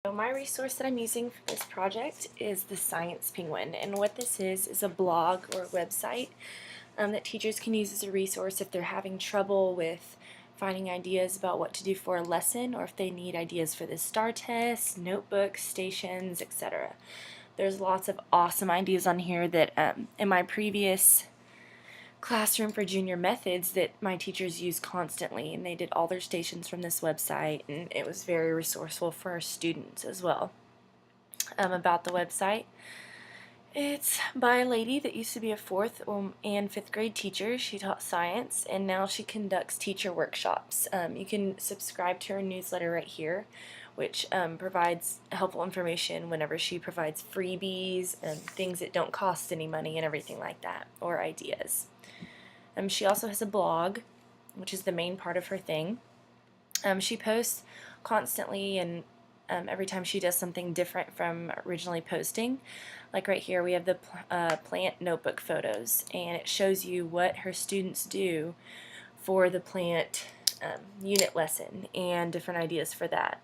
So my resource that I'm using for this project is the Science Penguin, and what this is a blog or website that teachers can use as a resource if they're having trouble with finding ideas about what to do for a lesson, or if they need ideas for the STAR test, notebooks, stations, etc. There's lots of awesome ideas on here that in my previous classroom for junior methods that my teachers use constantly, and they did all their stations from this website, and it was very resourceful for our students as well. About the website, it's by a lady that used to be a 4th and 5th grade teacher. She taught science, and now she conducts teacher workshops. You can subscribe to her newsletter right here, which provides helpful information whenever she provides freebies and things that don't cost any money and everything like that, or ideas. She also has a blog, which is the main part of her thing. She posts constantly, and every time she does something different from originally posting. Like right here, we have the plant notebook photos, and it shows you what her students do for the plant unit lesson and different ideas for that.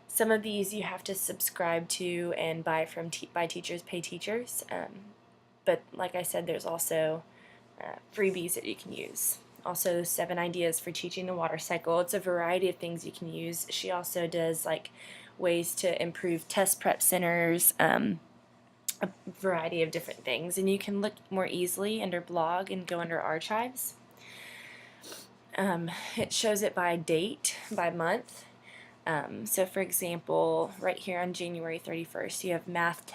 Some of these you have to subscribe to and buy from by Teachers Pay Teachers, but like I said, there's also freebies that you can use. Also, 7 ideas for teaching the water cycle. It's a variety of things you can use. She also does like ways to improve test prep centers, a variety of different things. And you can look more easily under blog and go under archives. It shows it by date, by month. So for example, right here on January 31st, you have math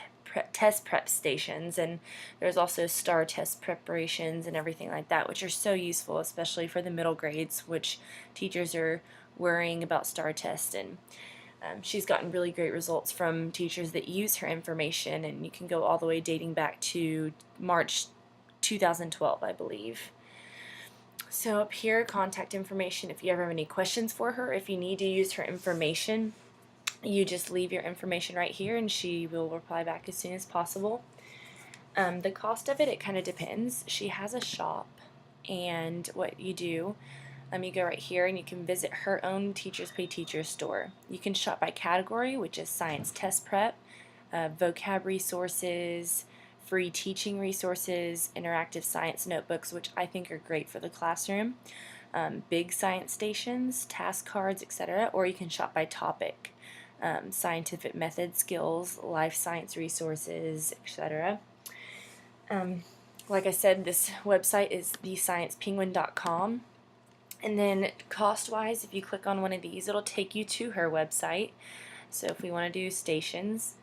test prep stations, and there's also STAR test preparations and everything like that, which are so useful, especially for the middle grades, which teachers are worrying about STAR tests. And she's gotten really great results from teachers that use her information, and you can go all the way dating back to March 2012, I believe. So up here, contact information. If you ever have any questions for her, if you need to use her information, you just leave your information right here and she will reply back as soon as possible. The cost of it kind of depends. She has a shop, and what you do, you go right here and you can visit her own Teachers Pay Teachers store. You can shop by category, which is science test prep, vocab resources, free teaching resources, interactive science notebooks, which I think are great for the classroom, big science stations, task cards, etc. Or you can shop by topic, scientific method skills, life science resources, etc. Like I said, this website is thesciencepenguin.com. And then cost-wise, if you click on one of these, it'll take you to her website. So if we want to do stations,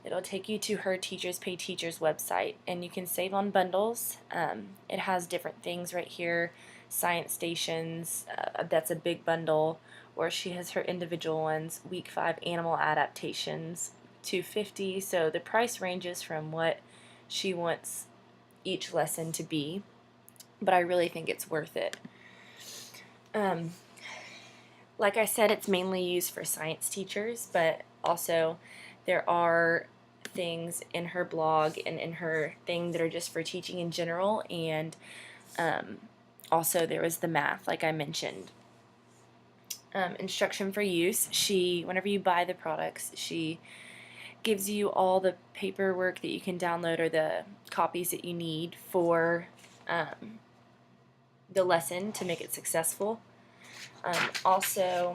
it'll take you to her Teachers Pay Teachers website, and you can save on bundles. It has different things right here. Science stations, that's a big bundle, or she has her individual ones. Week 5 animal adaptations, $250. So the price ranges from what she wants each lesson to be, but I really think it's worth it. Like I said, it's mainly used for science teachers, but also there are things in her blog and in her thing that are just for teaching in general, and also there was the math, like I mentioned. Instruction for use. Whenever you buy the products, she gives you all the paperwork that you can download, or the copies that you need for the lesson to make it successful. I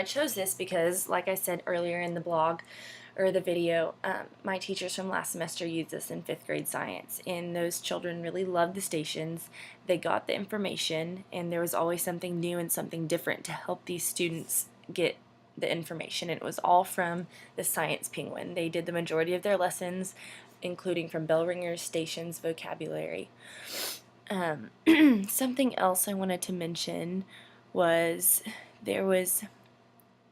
chose this because, like I said earlier in the blog or the video, my teachers from last semester used this in 5th grade science, and those children really loved the stations. They got the information, and there was always something new and something different to help these students get the information. And it was all from the Science Penguin. They did the majority of their lessons, including from bell ringers, stations, vocabulary. Something else I wanted to mention was there was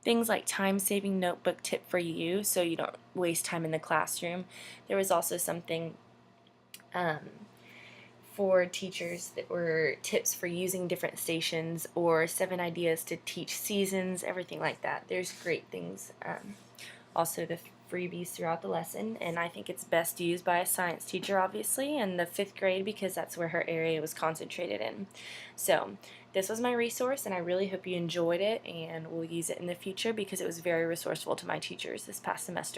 things like time-saving notebook tip for you, so you don't waste time in the classroom. There was also something for teachers that were tips for using different stations, or 7 ideas to teach seasons, everything like that. There's great things. Also the freebies throughout the lesson, and I think it's best used by a science teacher, obviously, and the 5th grade because that's where her area was concentrated in. So this was my resource, and I really hope you enjoyed it and will use it in the future because it was very resourceful to my teachers this past semester.